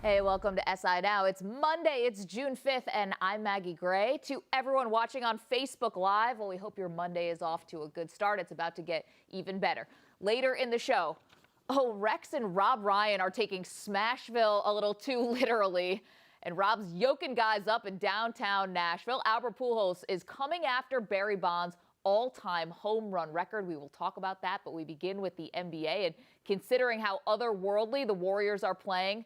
Hey, welcome to SI Now. It's Monday, it's June 5th, and I'm Maggie Gray. To everyone watching on Facebook Live, well, we hope your Monday is off to a good start. It's about to get even better. Later in the show, Rex and Rob Ryan are taking Smashville a little too literally, and Rob's yoking guys up in downtown Nashville. Albert Pujols is coming after Barry Bonds' all-time home run record. We will talk about that, but we begin with the NBA, and considering how otherworldly the Warriors are playing,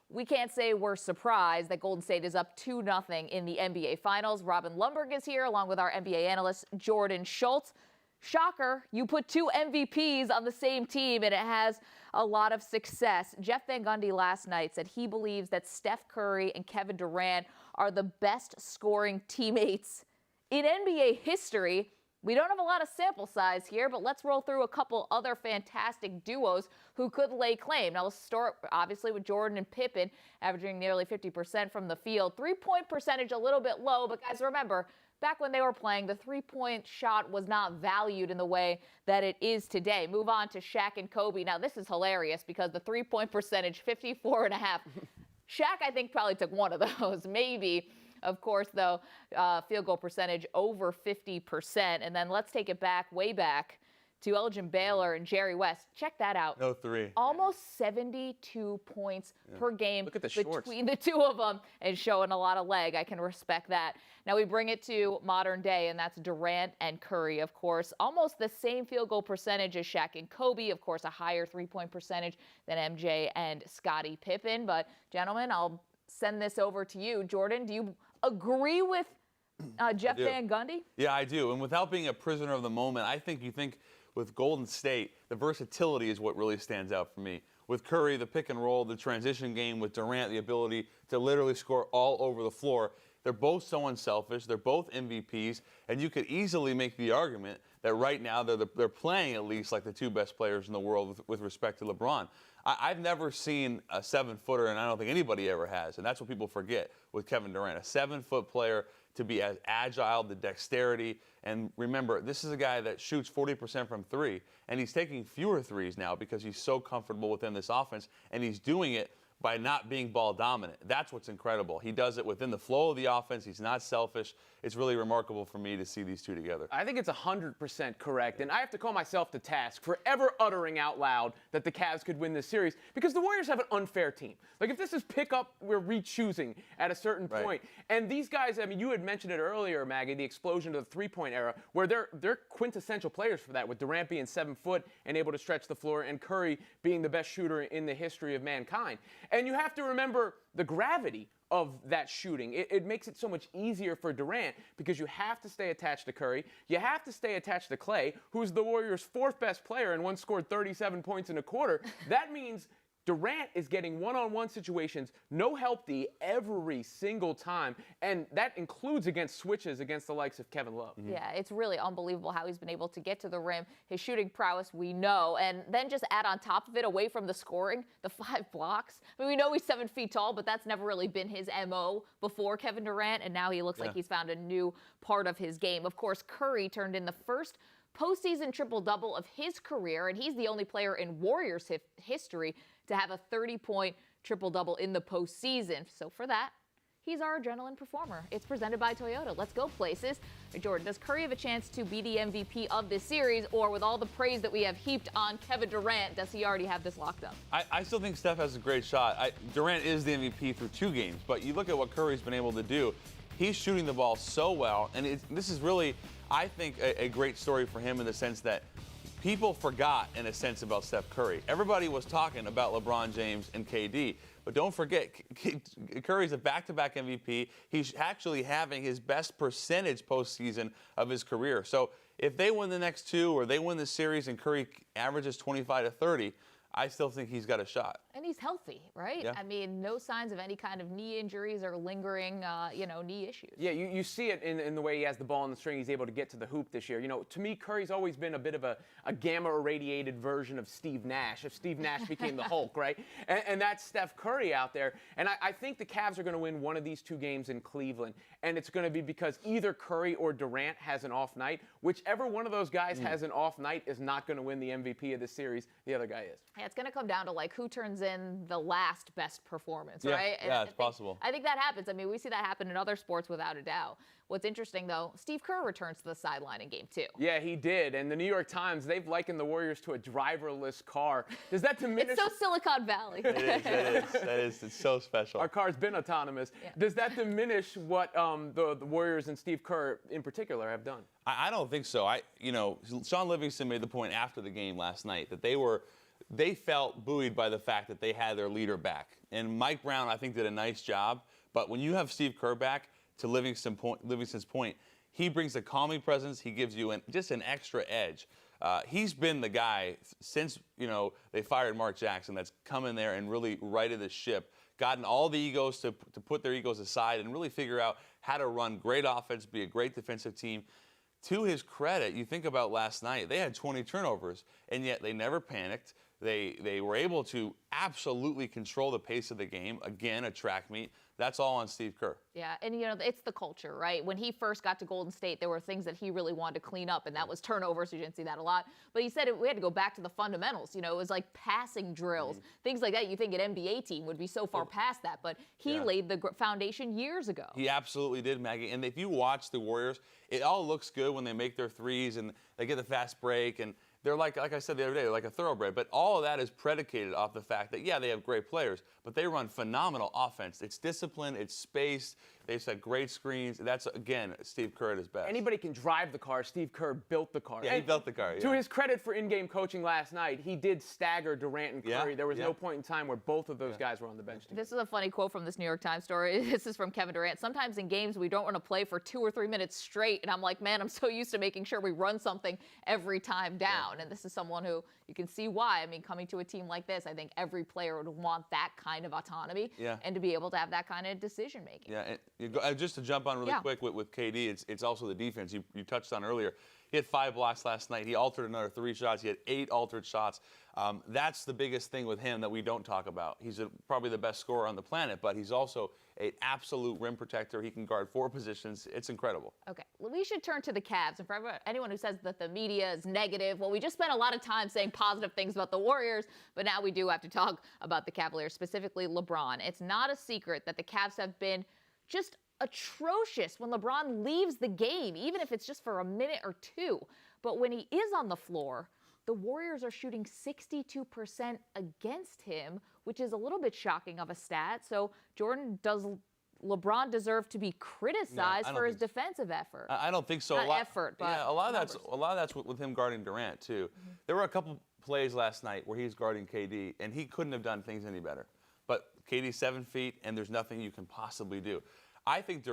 we can't say we're surprised that Golden State is up 2-0 in the NBA Finals. Robin Lundberg is here, along with our NBA analyst, Jordan Schultz. Shocker, you put two MVPs on the same team, and it has a lot of success. Jeff Van Gundy last night said he believes that Steph Curry and Kevin Durant are the best scoring teammates in NBA history. We don't have a lot of sample size here, but let's roll through a couple other fantastic duos who could lay claim. Now, let's start, obviously, with Jordan and Pippen, averaging nearly 50% from the field. Three-point percentage a little bit low, but guys, remember, back when they were playing, the three-point shot was not valued in the way that it is today. Move on to Shaq and Kobe. Now, this is hilarious because the three-point percentage, 54.5. Shaq, I think, probably took one of those, maybe. Of course, though, field goal percentage over 50%. And then let's take it back, way back, to Elgin Baylor and Jerry West. Check that out. No three. Almost 72 points per game Look at the between the two of them, and showing a lot of leg. I can respect that. Now we bring it to modern day, and that's Durant and Curry, of course. Almost the same field goal percentage as Shaq and Kobe. Of course, a higher three-point percentage than MJ and Scottie Pippen. But, gentlemen, I'll send this over to you. Jordan, do you agree with Jeff Van Gundy? Yeah, I do. And without being a prisoner of the moment, I think with Golden State, the versatility is what really stands out for me. With Curry, the pick and roll, the transition game, with Durant, the ability to literally score all over the floor. They're both so unselfish. They're both MVPs. And you could easily make the argument that right now they're playing at least like the two best players in the world with respect to LeBron. I've never seen a 7-footer, and I don't think anybody ever has, and that's what people forget with Kevin Durant. A 7-foot player to be as agile, the dexterity, and remember, this is a guy that shoots 40% from three, and he's taking fewer threes now because he's so comfortable within this offense, and he's doing it by not being ball dominant. That's what's incredible. He does it within the flow of the offense. He's not selfish. It's really remarkable for me to see these two together. I think it's 100% correct, and I have to call myself to task for ever uttering out loud that the Cavs could win this series because the Warriors have an unfair team. Like, if this is pick up, we're re-choosing at a certain point. And these guys, I mean, you had mentioned it earlier, Maggie, the explosion of the three-point era, where they're quintessential players for that, with Durant being 7 foot and able to stretch the floor, and Curry being the best shooter in the history of mankind. And you have to remember the gravity of that shooting. It makes it so much easier for Durant because you have to stay attached to Curry. You have to stay attached to Clay, who's the Warriors' fourth best player and once scored 37 points in a quarter. That means Durant is getting one-on-one situations, no help D every single time, and that includes against switches against the likes of Kevin Love. Mm-hmm. Yeah, it's really unbelievable how he's been able to get to the rim. His shooting prowess, we know, and then just add on top of it, away from the scoring, the 5 blocks. I mean, we know he's 7 feet tall, but that's never really been his MO before Kevin Durant, and now he looks like he's found a new part of his game. Of course, Curry turned in the first postseason triple-double of his career, and he's the only player in Warriors history to have a 30-point triple-double in the postseason. So for that, he's our adrenaline performer. It's presented by Toyota. Let's go places. Jordan, does Curry have a chance to be the MVP of this series, or with all the praise that we have heaped on Kevin Durant, does he already have this locked up? I still think Steph has a great shot. Durant is the MVP through 2 games, but you look at what Curry's been able to do. He's shooting the ball so well, and this is really, I think, a great story for him in the sense that people forgot, in a sense, about Steph Curry. Everybody was talking about LeBron James and KD, but don't forget, Curry's a back-to-back MVP. He's actually having his best percentage postseason of his career. So if they win the next 2 or they win the series and Curry averages 25 to 30, I still think he's got a shot. And he's healthy, right? Yeah. I mean, no signs of any kind of knee injuries or lingering, knee issues. Yeah, you see it in the way he has the ball in the string. He's able to get to the hoop this year. You know, to me, Curry's always been a bit of a gamma-irradiated version of Steve Nash, if Steve Nash became the Hulk, right? And that's Steph Curry out there. And I think the Cavs are going to win one of these 2 games in Cleveland. And it's going to be because either Curry or Durant has an off night. Whichever one of those guys has an off night is not going to win the MVP of the series. The other guy is. Yeah, it's going to come down to, like, who turns in the last best performance, Yeah, right? yeah, it's possible. I think that happens. I mean, we see that happen in other sports without a doubt. What's interesting, though, Steve Kerr returns to the sideline in Game 2. Yeah, he did. And the New York Times, they've likened the Warriors to a driverless car. Does that diminish? It's so Silicon Valley. It is. It's so special. Our car's been autonomous. Yeah. Does that diminish what the Warriors and Steve Kerr in particular have done? I don't think so. Sean Livingston made the point after the game last night that they felt buoyed by the fact that they had their leader back. And Mike Brown, I think, did a nice job. But when you have Steve Kerr back, to Livingston's point, he brings a calming presence. He gives you just an extra edge. He's been the guy since they fired Mark Jackson that's come in there and really righted the ship, gotten all the egos to put their egos aside and really figure out how to run great offense, be a great defensive team. To his credit, you think about last night, they had 20 turnovers, and yet they never panicked. They were able to absolutely control the pace of the game. Again, a track meet. That's all on Steve Kerr. Yeah, and it's the culture, right? When he first got to Golden State, there were things that he really wanted to clean up, and that was turnovers. You didn't see that a lot. But he said we had to go back to the fundamentals. It was like passing drills, things like that. You think an NBA team would be so far past that, but he laid the foundation years ago. He absolutely did, Maggie. And if you watch the Warriors, it all looks good when they make their threes and they get the fast break and they're like I said the other day, they're like a thoroughbred. But all of that is predicated off the fact that, yeah, they have great players, but they run phenomenal offense. It's discipline, it's spaced. They've set great screens. That's, again, Steve Kerr at his best. Anybody can drive the car. Steve Kerr built the car. Yeah, he built the car. Yeah. To his credit for in-game coaching last night, he did stagger Durant and Curry. There was no point in time where both of those guys were on the bench together. This is a funny quote from this New York Times story. This is from Kevin Durant. Sometimes in games we don't want to play for 2 or 3 minutes straight, and I'm like, man, I'm so used to making sure we run something every time down. And this is someone who you can see why. I mean, coming to a team like this, I think every player would want that kind of autonomy and to be able to have that kind of decision making. Yeah, and just to jump on really quick with KD, it's also the defense you touched on earlier. He had 5 blocks last night. He altered another 3 shots. He had 8 altered shots. That's the biggest thing with him that we don't talk about. He's probably the best scorer on the planet, but he's also an absolute rim protector. He can guard 4 positions. It's incredible. Okay, well, we should turn to the Cavs. And for anyone who says that the media is negative, well, we just spent a lot of time saying positive things about the Warriors, but now we do have to talk about the Cavaliers, specifically LeBron. It's not a secret that the Cavs have been just atrocious when LeBron leaves the game, even if it's just for a minute or 2. But when he is on the floor, the Warriors are shooting 62% against him, which is a little bit shocking of a stat. So, Jordan, does LeBron deserve to be criticized for his defensive effort? I don't think so. Not effort, but a lot of that's with him guarding Durant too. There were a couple plays last night where he's guarding KD, and he couldn't have done things any better. But KD's 7 feet, and there's nothing you can possibly do. I think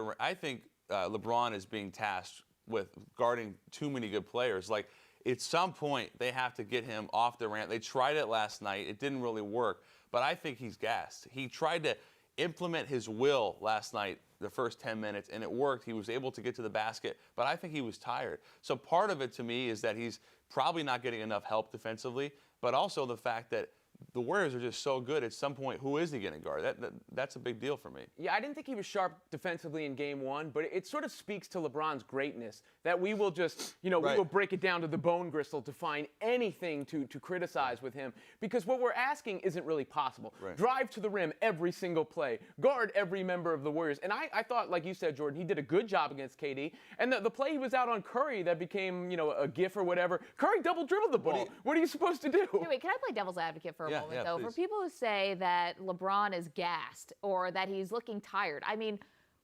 LeBron is being tasked with guarding too many good players. Like, at some point, they have to get him off Durant. They tried it last night. It didn't really work. But I think he's gassed. He tried to implement his will last night, the first 10 minutes, and it worked. He was able to get to the basket, but I think he was tired. So part of it to me is that he's probably not getting enough help defensively, but also the fact that the Warriors are just so good. At some point, who is he going to guard? That's a big deal for me. Yeah, I didn't think he was sharp defensively in Game 1, but it sort of speaks to LeBron's greatness that we will just, we will break it down to the bone gristle to find anything to criticize with him, because what we're asking isn't really possible. Drive to the rim every single play, guard every member of the Warriors. And I thought, like you said, Jordan, he did a good job against KD. And the play he was out on Curry that became, a gif or whatever, Curry double dribbled the ball. What are you supposed to do? Wait, can I play devil's advocate for a moment, though? Please. For people who say that LeBron is gassed or that he's looking tired, I mean,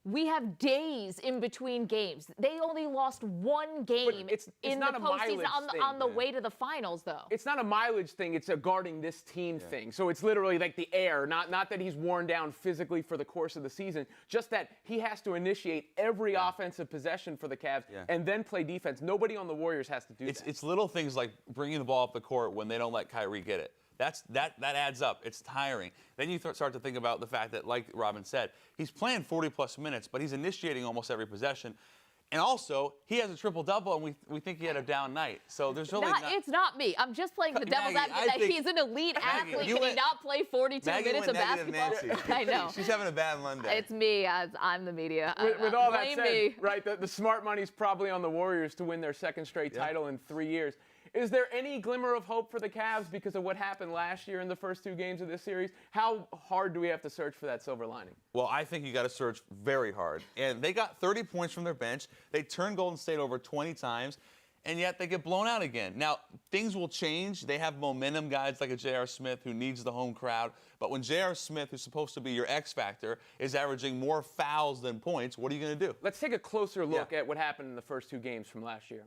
we have days in between games. They only lost 1 game in the postseason on the way to the finals, though. It's not a mileage thing. It's a guarding this team thing. So it's literally like the air, not that he's worn down physically for the course of the season, just that he has to initiate every offensive possession for the Cavs and then play defense. Nobody on the Warriors has to do that. It's little things like bringing the ball up the court when they don't let Kyrie get it. That adds up. It's tiring. Then you start to think about the fact that, like Robin said, he's playing 40-plus minutes, but he's initiating almost every possession. And also, he has a triple-double, and we think he had a down night. So there's really not... It's not me. I'm just playing the devil's advocate that he's an elite athlete. Can he not play 42 minutes of basketball? I know. She's having a bad Monday. It's me. I'm the media. With all that said, right, the smart money's probably on the Warriors to win their 2nd straight title in 3 years. Is there any glimmer of hope for the Cavs because of what happened last year in the first 2 games of this series? How hard do we have to search for that silver lining? Well, I think you got to search very hard. And they got 30 points from their bench. They turned Golden State over 20 times. And yet they get blown out again. Now, things will change. They have momentum guys like a J.R. Smith who needs the home crowd. But when J.R. Smith, who's supposed to be your X factor, is averaging more fouls than points, what are you going to do? Let's take a closer look at what happened in the first 2 games from last year.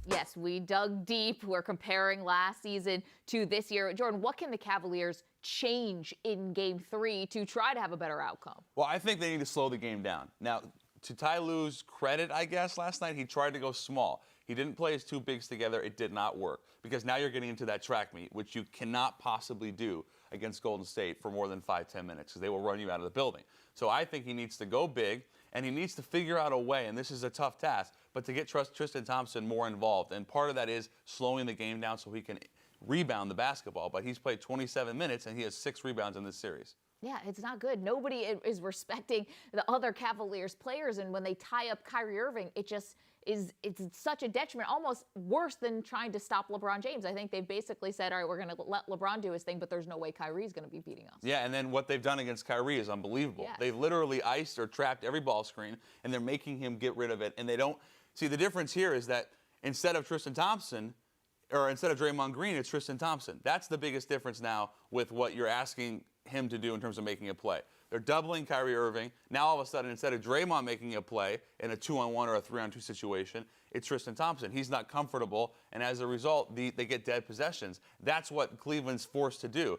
Yes, we dug deep. We're comparing last season to this year. Jordan, what can the Cavaliers change in Game 3 to try to have a better outcome? Well, I think they need to slow the game down. Now, to Ty Lue's credit, I guess, last night, he tried to go small. He didn't play his 2 bigs together. It did not work because now you're getting into that track meet, which you cannot possibly do against Golden State for more than 5-10 minutes because they will run you out of the building. So I think he needs to go big, and he needs to figure out a way, and this is a tough task, but to get Tristan Thompson more involved. And part of that is slowing the game down so he can rebound the basketball. But he's played 27 minutes, and he has 6 rebounds in this series. Yeah, it's not good. Nobody is respecting the other Cavaliers players, and when they tie up Kyrie Irving, it's such a detriment, almost worse than trying to stop LeBron James. I think they've basically said, all right, we're going to let LeBron do his thing, but there's no way Kyrie's going to be beating us. Yeah, and then what they've done against Kyrie is unbelievable. Yes. They've literally iced or trapped every ball screen, and they're making him get rid of it, and they don't. See, the difference here is that instead of Tristan Thompson, or instead of Draymond Green, it's Tristan Thompson. That's the biggest difference now with what you're asking him to do in terms of making a play. They're doubling Kyrie Irving. Now, all of a sudden, instead of Draymond making a play in a 2-on-1 or a 3-on-2 situation, it's Tristan Thompson. He's not comfortable, and as a result, they get dead possessions. That's what Cleveland's forced to do.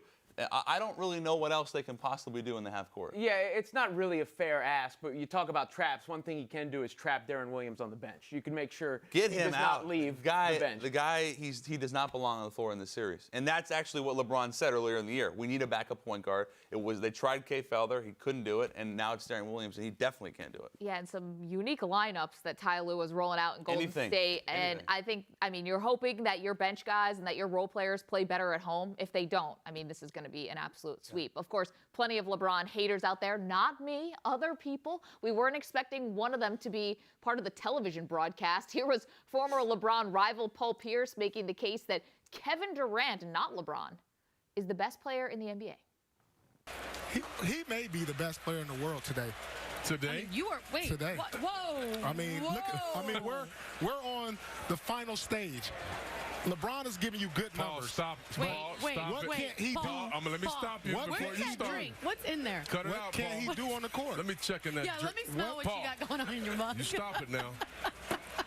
I don't really know what else they can possibly do in the half court. Yeah, it's not really a fair ask, but you talk about traps. One thing he can do is trap Darren Williams on the bench. You can make sure Get he him does out. not leave the guy, the bench. The guy, he does not belong on the floor in this series. And that's actually what LeBron said earlier in the year. We need a backup point guard. They tried Kay Felder. He couldn't do it. And now it's Darren Williams, and he definitely can't do it. Yeah, and some unique lineups that Ty Lue was rolling out in Golden State. And I mean, you're hoping that your bench guys and that your role players play better at home. If they don't, I mean, this is going to be an absolute sweep. Of course, plenty of LeBron haters out there. Not me, other people. We weren't expecting one of them to be part of the television broadcast. Here was former LeBron rival Paul Pierce making the case that Kevin Durant, not LeBron, is the best player in the NBA. He may be the best player in the world today. Today? Today. What? Whoa. I mean, whoa. we're on the final stage. LeBron is giving you good numbers. Stop. What can't he do? Let me stop you before Where's you that start. drink? What's in there? Cut it out, What can he do on the court? Let me check in that Yeah, let me smell what Paul, you got going on in your mug. You stop it now.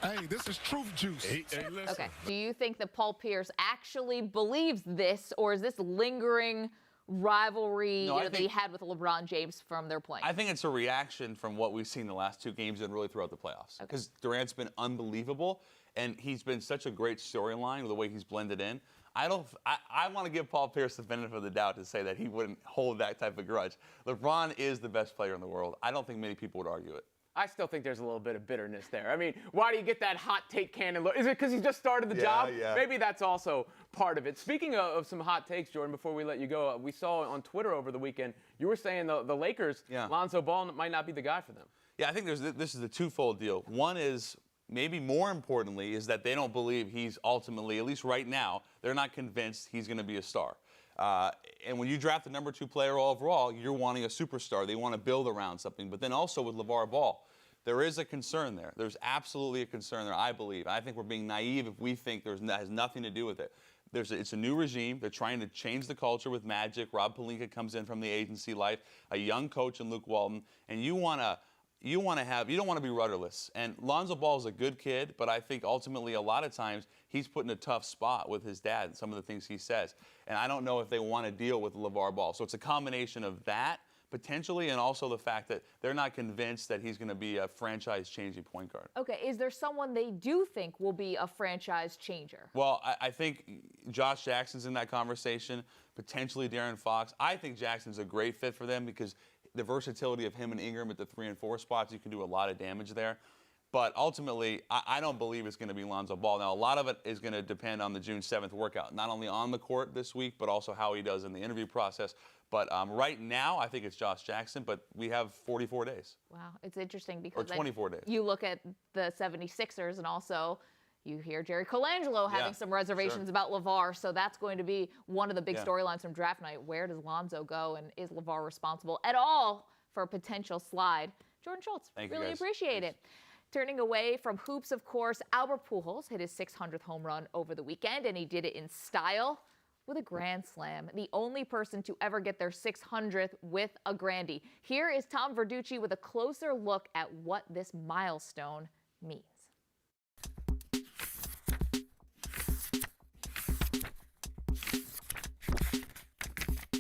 Hey, this is truth juice. Hey, listen. Okay. Do you think that Paul Pierce actually believes this, or is this lingering rivalry that he had with LeBron James from their playing? I think it's a reaction from what we've seen the last 2 games and really throughout the playoffs. Because Durant's been unbelievable, and he's been such a great storyline with the way he's blended in. I want to give Paul Pierce the benefit of the doubt to say that he wouldn't hold that type of grudge. LeBron is the best player in the world. I don't think many people would argue it. I still think there's a little bit of bitterness there. I mean, why do you get that hot take cannon look? Is it because he just started the job? Yeah. Maybe that's also part of it. Speaking of some hot takes, Jordan, before we let you go, we saw on Twitter over the weekend, you were saying the Lakers, Lonzo Ball might not be the guy for them. Yeah, I think this is a twofold deal. One is, maybe more importantly, is that they don't believe he's ultimately, at least right now, they're not convinced he's going to be a star. And when you draft the number 2 player overall, you're wanting a superstar. They want to build around something. But then also with LeVar Ball, there is a concern there. There's absolutely a concern there, I believe. I think we're being naive if we think that has nothing to do with it. It's a new regime. They're trying to change the culture with Magic. Rob Pelinka comes in from the agency life, a young coach in Luke Walton, and you don't want to be rudderless. And Lonzo Ball is a good kid, but I think ultimately a lot of times he's put in a tough spot with his dad and some of the things he says. And I don't know if they want to deal with LeVar Ball. So it's a combination of that. potentially, and also the fact that they're not convinced that he's going to be a franchise-changing point guard. Okay, is there someone they do think will be a franchise changer? Well, I think Josh Jackson's in that conversation, potentially De'Aaron Fox. I think Jackson's a great fit for them because the versatility of him and Ingram at the 3 and 4 spots, you can do a lot of damage there. But ultimately, I don't believe it's going to be Lonzo Ball. Now, a lot of it is going to depend on the June 7th workout, not only on the court this week, but also how he does in the interview process. But right now, I think it's Josh Jackson, but we have 44 days. Wow, it's interesting because Or 24 days. You look at the 76ers, and also you hear Jerry Colangelo having some reservations about LeVar, so that's going to be one of the big storylines from draft night. Where does Lonzo go, and is LeVar responsible at all for a potential slide? Jordan Schultz, really appreciate it. Turning away from hoops, of course, Albert Pujols hit his 600th home run over the weekend, and he did it in style with a grand slam. The only person to ever get their 600th with a grandie. Here is Tom Verducci with a closer look at what this milestone means.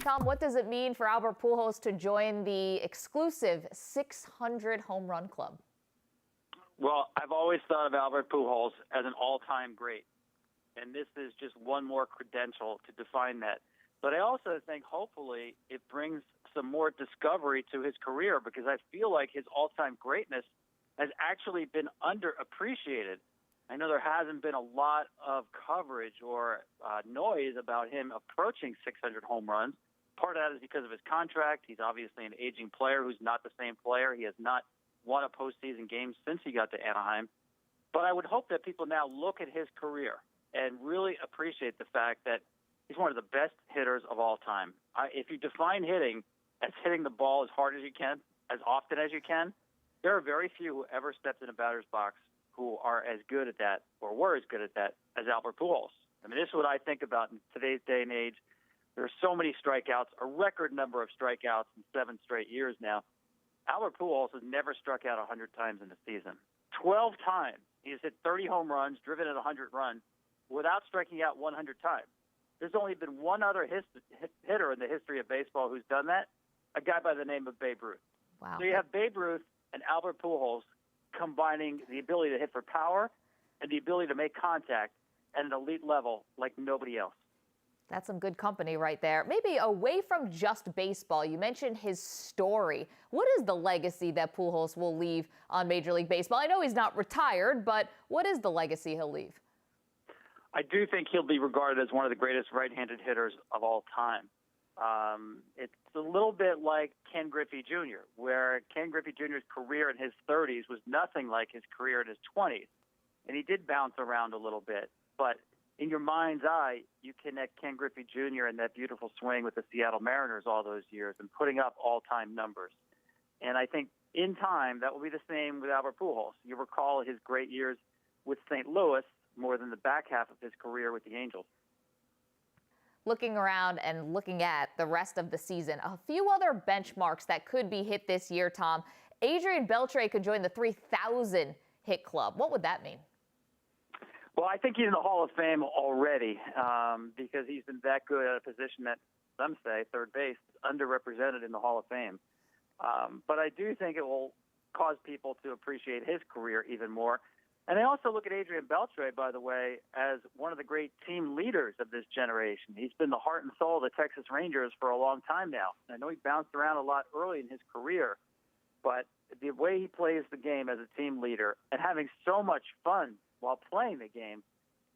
Tom, what does it mean for Albert Pujols to join the exclusive 600 home run club? Well, I've always thought of Albert Pujols as an all-time great, and this is just one more credential to define that. But I also think, hopefully, it brings some more discovery to his career because I feel like his all-time greatness has actually been underappreciated. I know there hasn't been a lot of coverage or noise about him approaching 600 home runs. Part of that is because of his contract. He's obviously an aging player who's not the same player. He has not won a postseason game since he got to Anaheim. But I would hope that people now look at his career and really appreciate the fact that he's one of the best hitters of all time. If you define hitting as hitting the ball as hard as you can, as often as you can, there are very few who ever stepped in a batter's box who are as good at that or were as good at that as Albert Pujols. I mean, this is what I think about in today's day and age. There are so many strikeouts, a record number of strikeouts in 7 straight years now. Albert Pujols has never struck out 100 times in a season. 12 times. He has hit 30 home runs, driven in 100 runs, without striking out 100 times. There's only been one other hitter in the history of baseball who's done that, a guy by the name of Babe Ruth. Wow. So you have Babe Ruth and Albert Pujols combining the ability to hit for power and the ability to make contact at an elite level like nobody else. That's some good company right there. Maybe away from just baseball, you mentioned his story. What is the legacy that Pujols will leave on Major League Baseball? I know he's not retired, but what is the legacy he'll leave? I do think he'll be regarded as one of the greatest right-handed hitters of all time. It's a little bit like Ken Griffey Jr., where Ken Griffey Jr.'s career in his 30s was nothing like his career in his 20s. And he did bounce around a little bit, but in your mind's eye, you connect Ken Griffey Jr. and that beautiful swing with the Seattle Mariners all those years and putting up all-time numbers. And I think in time, that will be the same with Albert Pujols. You recall his great years with St. Louis more than the back half of his career with the Angels. Looking around and looking at the rest of the season, a few other benchmarks that could be hit this year, Tom. Adrian Beltre could join the 3,000 hit club. What would that mean? Well, I think he's in the Hall of Fame already because he's been that good at a position that some say, third base, is underrepresented in the Hall of Fame. But I do think it will cause people to appreciate his career even more. And I also look at Adrian Beltre, by the way, as one of the great team leaders of this generation. He's been the heart and soul of the Texas Rangers for a long time now. I know he bounced around a lot early in his career, but the way he plays the game as a team leader and having so much fun while playing the game,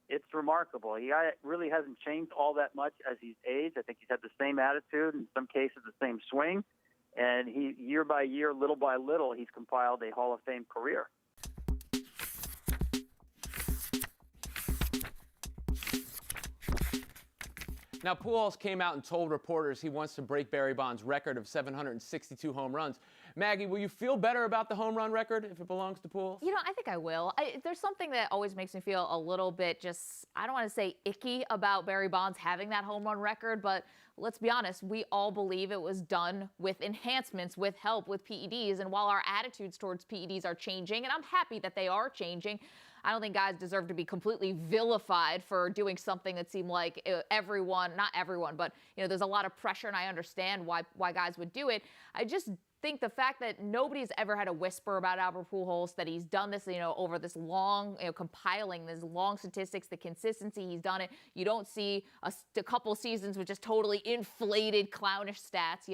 it's remarkable. He really hasn't changed all that much as he's aged. I think he's had the same attitude, in some cases the same swing. And he, year by year, little by little, he's compiled a Hall of Fame career. Now, Pujols came out and told reporters he wants to break Barry Bonds' record of 762 home runs. Maggie, will you feel better about the home run record if it belongs to Pujols? You know, I think I will. There's something that always makes me feel a little bit just, I don't want to say icky about Barry Bonds having that home run record, but let's be honest, we all believe it was done with enhancements, with help, with PEDs. And while our attitudes towards PEDs are changing, and I'm happy that they are changing, I don't think guys deserve to be completely vilified for doing something that seemed like not everyone, but there's a lot of pressure, and I understand why guys would do it. I just think the fact that nobody's ever had a whisper about Albert Pujols, that he's done this, over this long, compiling this long statistics, the consistency he's done it. You don't see a couple seasons with just totally inflated, clownish stats,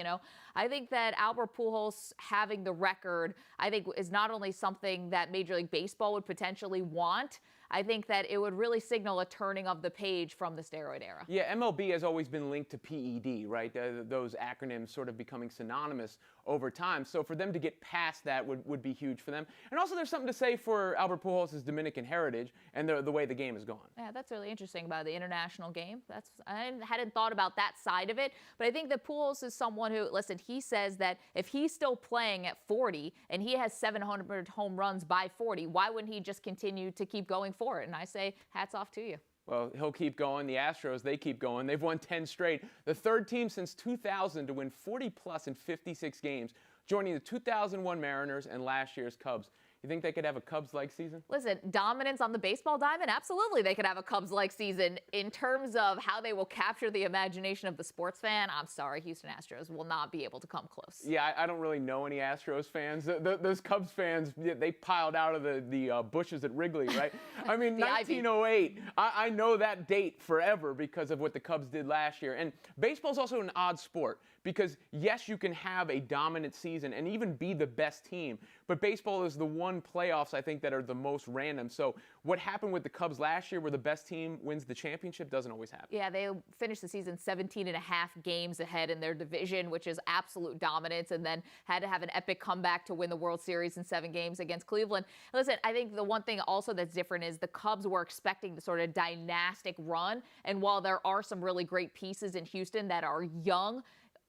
I think that Albert Pujols having the record, I think, is not only something that Major League Baseball would potentially want. I think that it would really signal a turning of the page from the steroid era. Yeah, MLB has always been linked to PED, right? Those acronyms sort of becoming synonymous over time. So for them to get past that would be huge for them. And also there's something to say for Albert Pujols' Dominican heritage and the way the game has gone. Yeah, that's really interesting about the international game. I hadn't thought about that side of it. But I think that Pujols is someone who, listen, he says that if he's still playing at 40 and he has 700 home runs by 40, why wouldn't he just continue to keep going for it? And I say, hats off to you. Well, he'll keep going. The Astros, they keep going. They've won 10 straight. The third team since 2000 to win 40-plus in 56 games, joining the 2001 Mariners and last year's Cubs. You think they could have a Cubs-like season? Listen, dominance on the baseball diamond, absolutely they could have a Cubs-like season. In terms of how they will capture the imagination of the sports fan, I'm sorry, Houston Astros will not be able to come close. Yeah, I don't really know any Astros fans. Those Cubs fans, they piled out of the bushes at Wrigley, right? I mean, 1908, I know that date forever because of what the Cubs did last year. And baseball's also an odd sport because, yes, you can have a dominant season and even be the best team, but baseball is the one playoffs, I think, that are the most random. So what happened with the Cubs last year where the best team wins the championship doesn't always happen. Yeah, they finished the season 17.5 games ahead in their division, which is absolute dominance, and then had to have an epic comeback to win the World Series in 7 games against Cleveland. Listen, I think the one thing also that's different is the Cubs were expecting the sort of dynastic run, and while there are some really great pieces in Houston that are young,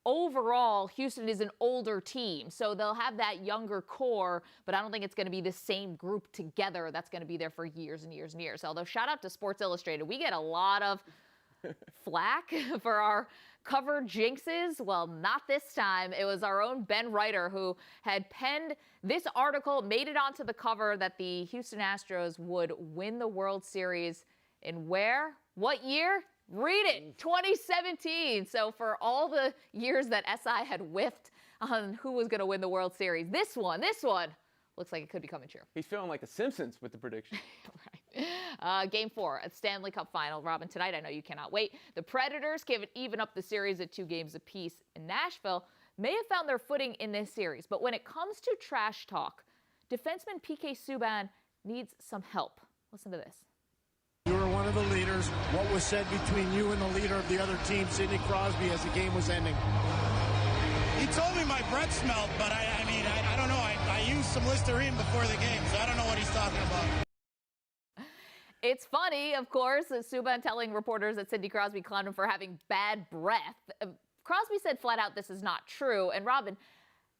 overall, Houston is an older team, so they'll have that younger core, but I don't think it's going to be the same group together that's going to be there for years and years and years. Although, shout out to Sports Illustrated. We get a lot of flack for our cover jinxes. Well, not this time. It was our own Ben Reiter who had penned this article, made it onto the cover, that the Houston Astros would win the World Series in where? What year? Read it, 2017. So for all the years that SI had whiffed on who was going to win the World Series, this one looks like it could be coming true. He's feeling like the Simpsons with the prediction. Right. Game 4 at Stanley Cup Final. Robin, tonight I know you cannot wait. The Predators can even up the series at 2 games apiece in Nashville. May have found their footing in this series, but when it comes to trash talk, defenseman PK Subban needs some help. Listen to this. You were one of the leaders. What was said between you and the leader of the other team, Sidney Crosby, as the game was ending? He told me my breath smelled, but I don't know. I used some Listerine before the game, so I don't know what he's talking about. It's funny, of course, Subban telling reporters that Sidney Crosby clowned him for having bad breath. Crosby said flat out this is not true. And Robin,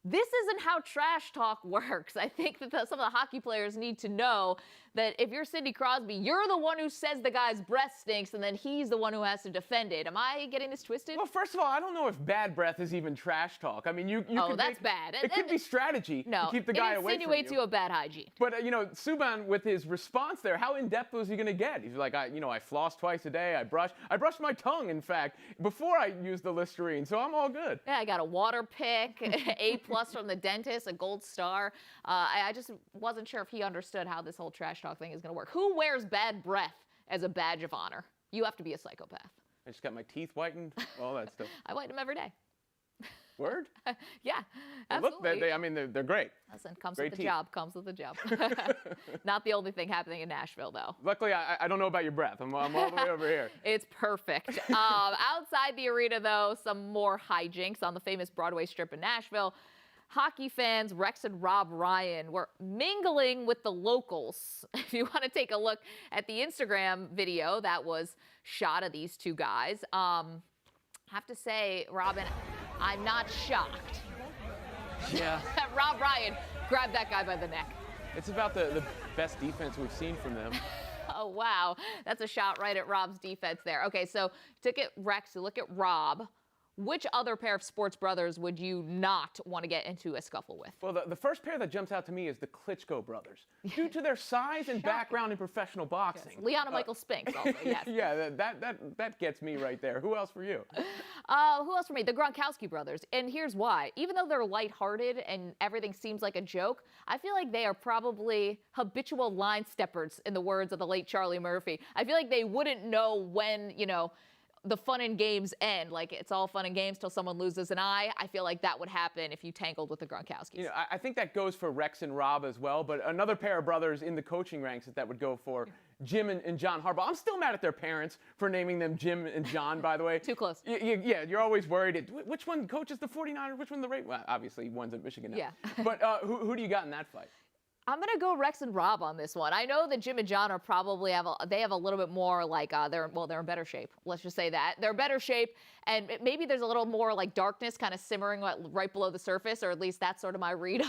this isn't how trash talk works. I think that some of the hockey players need to know that if you're Sidney Crosby, you're the one who says the guy's breath stinks, and then he's the one who has to defend it. Am I getting this twisted? Well, first of all, I don't know if bad breath is even trash talk. I mean, you could that's bad. It could be strategy to keep the guy away from you. It insinuates you of bad hygiene. But, Subban, with his response there, how in-depth was he going to get? He's like, I floss twice a day. I brush my tongue, in fact, before I use the Listerine, so I'm all good. Yeah, I got a water pick, A+ from the dentist, a gold star. I just wasn't sure if he understood how this whole trash talk thing is going to work. Who wears bad breath as a badge of honor? You have to be a psychopath. I just got my teeth whitened, all that stuff. I whiten them every day. Word? Yeah, absolutely. Look, they're great. Listen, comes great with the teeth. job, comes with the job. Not the only thing happening in Nashville, though. Luckily, I don't know about your breath. I'm all the way over here. It's perfect. Outside the arena, though, some more hijinks on the famous Broadway strip in Nashville. Hockey fans Rex and Rob Ryan were mingling with the locals. If you want to take a look at the Instagram video that was shot of these two guys, I have to say, Robin, I'm not shocked. Yeah. Rob Ryan grabbed that guy by the neck. It's about the best defense we've seen from them. Oh, wow. That's a shot right at Rob's defense there. Okay, so to look at Rex, to look at Rob. which other pair of sports brothers would you not want to get into a scuffle with? Well, the first pair that jumps out to me is the Klitschko brothers, due to their size and background in professional boxing. Yes. Leon and Michael Spinks also, yes. Yeah, that gets me right there. Who else for you? Who else for me? The Gronkowski brothers. And here's why. Even though they're lighthearted and everything seems like a joke, I feel like they are probably habitual line steppers, in the words of the late Charlie Murphy. I feel like they wouldn't know when, the fun and games end. Like, it's all fun and games till someone loses an eye. I feel like that would happen if you tangled with the Gronkowskis. I think that goes for Rex and Rob as well, but another pair of brothers in the coaching ranks that would go for Jim and John Harbaugh. I'm still mad at their parents for naming them Jim and John, by the way. Too close. Yeah, you're always worried. Which one coaches the 49ers? Which one the Ravens? Well, obviously, one's at Michigan now. Yeah. But who do you got in that fight? I'm going to go Rex and Rob on this one. I know that Jim and John are probably have a little bit more like they're in better shape. Let's just say that. They're in better shape, and maybe there's a little more like darkness kind of simmering right below the surface, or at least that's sort of my read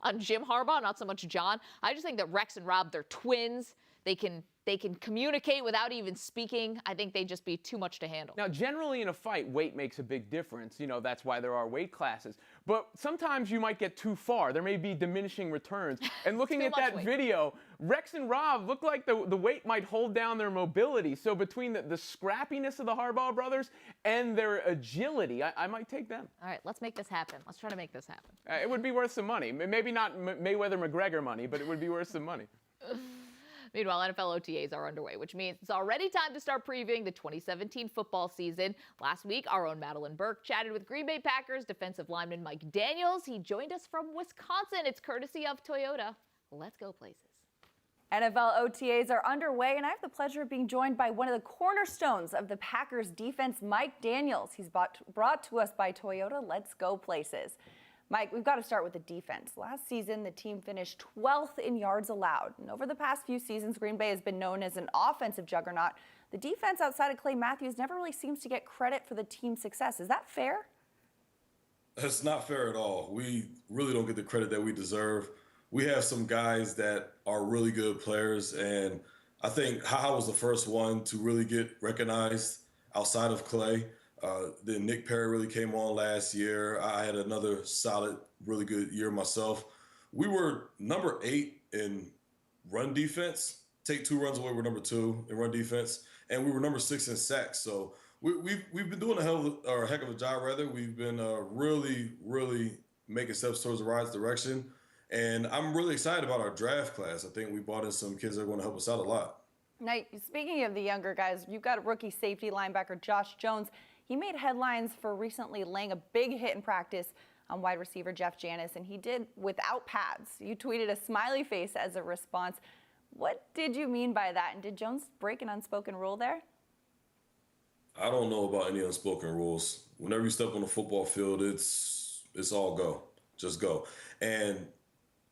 on Jim Harbaugh, not so much John. I just think that Rex and Rob, they're twins. They can communicate without even speaking. I think they'd just be too much to handle. Now, generally in a fight, weight makes a big difference. That's why there are weight classes. But sometimes you might get too far. There may be diminishing returns. And looking at that video, Rex and Rob look like the weight might hold down their mobility. So between the scrappiness of the Harbaugh brothers and their agility, I might take them. All right, let's make this happen. Let's try to make this happen. It would be worth some money. Maybe not Mayweather-McGregor money, but it would be worth some money. Meanwhile, NFL OTAs are underway, which means it's already time to start previewing the 2017 football season. Last week, our own Madeline Burke chatted with Green Bay Packers defensive lineman Mike Daniels. He joined us from Wisconsin. It's courtesy of Toyota. Let's go places. NFL OTAs are underway, and I have the pleasure of being joined by one of the cornerstones of the Packers defense, Mike Daniels. He's brought to us by Toyota. Let's go places. Mike, we've got to start with the defense. Last season, the team finished 12th in yards allowed. And over the past few seasons, Green Bay has been known as an offensive juggernaut. The defense outside of Clay Matthews never really seems to get credit for the team's success. Is that fair? That's not fair at all. We really don't get the credit that we deserve. We have some guys that are really good players, and I think Ha was the first one to really get recognized outside of Clay. Then Nick Perry really came on last year. I had another solid, really good year myself. We were number 8 in run defense. Take 2 runs away, we're number 2 in run defense. And we were number 6 in sacks. So we've been doing a heck of a job, rather. We've been really, really making steps towards the right direction. And I'm really excited about our draft class. I think we brought in some kids that are going to help us out a lot. Now, speaking of the younger guys, you've got a rookie safety linebacker, Josh Jones. He made headlines for recently laying a big hit in practice on wide receiver Jeff Janis, and he did without pads. You tweeted a smiley face as a response. What did you mean by that, and did Jones break an unspoken rule there? I don't know about any unspoken rules. Whenever you step on the football field, it's all go. Just go. And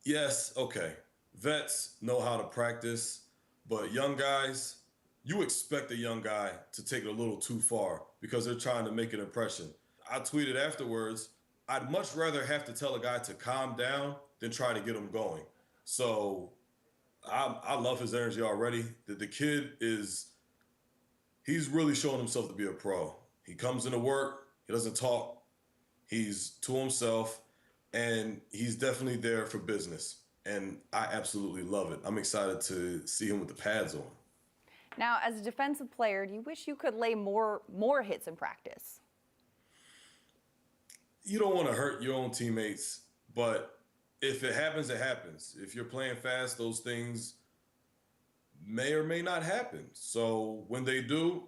yes, okay, vets know how to practice, but young guys, you expect a young guy to take it a little too far because they're trying to make an impression. I tweeted afterwards, I'd much rather have to tell a guy to calm down than try to get him going. So I love his energy already. The kid he's really showing himself to be a pro. He comes into work, he doesn't talk, he's to himself, and he's definitely there for business. And I absolutely love it. I'm excited to see him with the pads on. Now, as a defensive player, do you wish you could lay more hits in practice? You don't want to hurt your own teammates, but if it happens, it happens. If you're playing fast, those things may or may not happen. So when they do,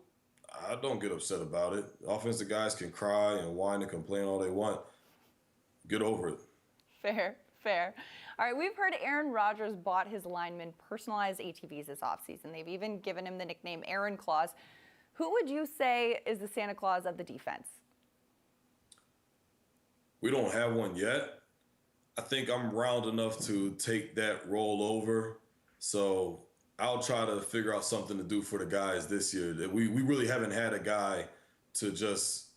I don't get upset about it. Offensive guys can cry and whine and complain all they want. Get over it. Fair. All right, we've heard Aaron Rodgers bought his linemen personalized ATVs this offseason. They've even given him the nickname Aaron Claus. Who would you say is the Santa Claus of the defense? We don't have one yet. I think I'm round enough to take that role over. So I'll try to figure out something to do for the guys this year. We really haven't had a guy to just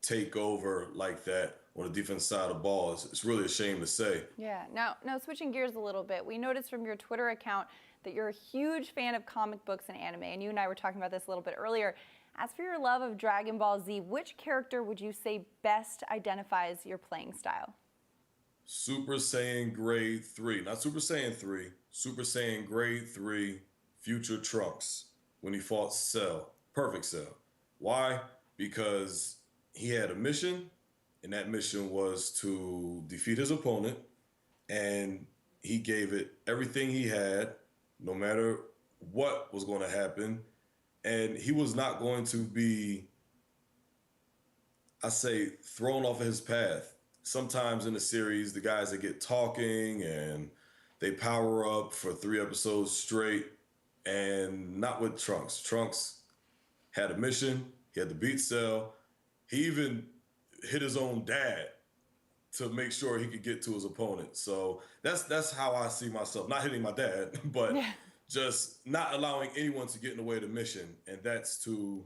take over like that on the defense side of the ball. It's really a shame to say. Yeah. Now switching gears a little bit, we noticed from your Twitter account that you're a huge fan of comic books and anime, and you and I were talking about this a little bit earlier. As for your love of Dragon Ball Z, which character would you say best identifies your playing style? Super Saiyan Grade 3. Not Super Saiyan 3. Super Saiyan Grade 3 Future Trunks when he fought Cell. Perfect Cell. Why? Because he had a mission, and that mission was to defeat his opponent, and he gave it everything he had, no matter what was going to happen. And he was not going to be, I say, thrown off of his path. Sometimes in the series, the guys that get talking and they power up for 3 episodes straight, and not with Trunks. Trunks had a mission. He had to beat Cell. He even hit his own dad to make sure he could get to his opponent. So that's how I see myself. Not hitting my dad, but just not allowing anyone to get in the way of the mission. And that's to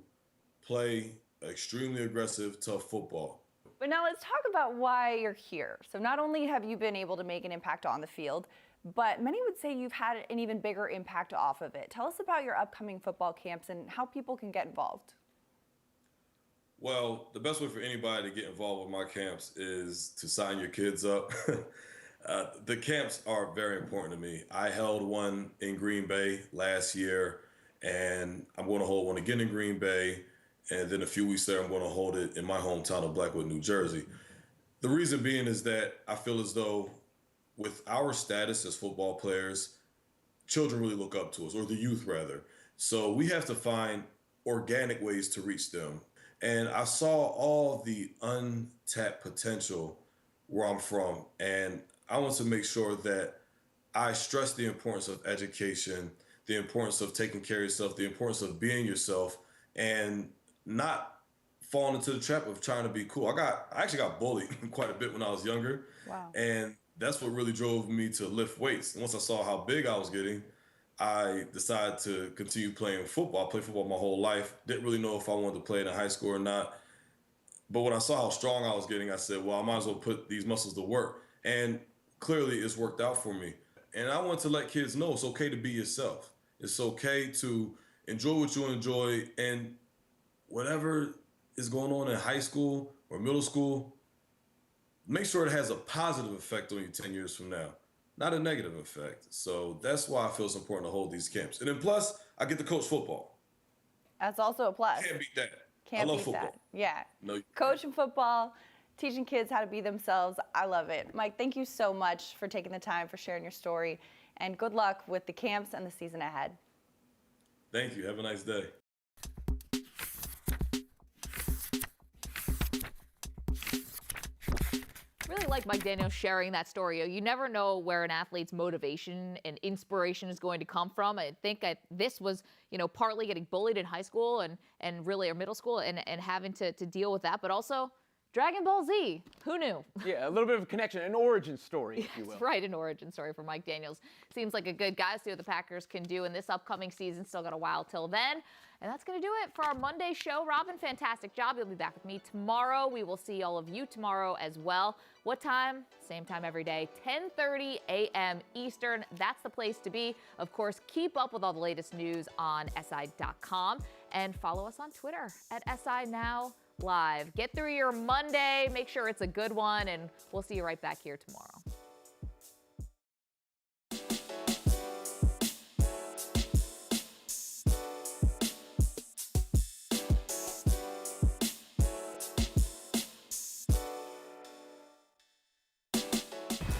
play extremely aggressive, tough football. But now let's talk about why you're here. So not only have you been able to make an impact on the field, but many would say you've had an even bigger impact off of it. Tell us about your upcoming football camps and how people can get involved. Well, the best way for anybody to get involved with my camps is to sign your kids up. The camps are very important to me. I held one in Green Bay last year, and I'm going to hold one again in Green Bay. And then a few weeks later, I'm going to hold it in my hometown of Blackwood, New Jersey. The reason being is that I feel as though with our status as football players, children really look up to us, or the youth rather. So we have to find organic ways to reach them. And I saw all the untapped potential where I'm from. And I want to make sure that I stress the importance of education, the importance of taking care of yourself, the importance of being yourself, and not falling into the trap of trying to be cool. I actually got bullied quite a bit when I was younger. Wow. And that's what really drove me to lift weights. And once I saw how big I was getting, I decided to continue playing football. I played football my whole life. Didn't really know if I wanted to play in high school or not. But when I saw how strong I was getting, I said, well, I might as well put these muscles to work. And clearly it's worked out for me. And I want to let kids know it's okay to be yourself. It's okay to enjoy what you enjoy. And whatever is going on in high school or middle school, make sure it has a positive effect on you 10 years from now, not a negative effect. So that's why I feel it's important to hold these camps. And then plus, I get to coach football. That's also a plus. Can't beat that. Can't I love beat football. that. Yeah. No, Coaching football, teaching kids how to be themselves. I love it. Mike, thank you so much for taking the time, for sharing your story, and good luck with the camps and the season ahead. Thank you. Have a nice day. Really like Mike Daniels sharing that story. You never know where an athlete's motivation and inspiration is going to come from. I think this was, partly getting bullied in high school and really or middle school and having to deal with that, but also Dragon Ball Z. Who knew? Yeah, a little bit of a connection, an origin story, if you will. That's right, an origin story for Mike Daniels. Seems like a good guy. See what the Packers can do in this upcoming season. Still got a while till then. And that's going to do it for our Monday show. Robin, fantastic job. You'll be back with me tomorrow. We will see all of you tomorrow as well. What time? Same time every day, 10:30 a.m. Eastern. That's the place to be. Of course, keep up with all the latest news on SI.com and follow us on Twitter at SI Now Live. Get through your Monday. Make sure it's a good one, and we'll see you right back here tomorrow.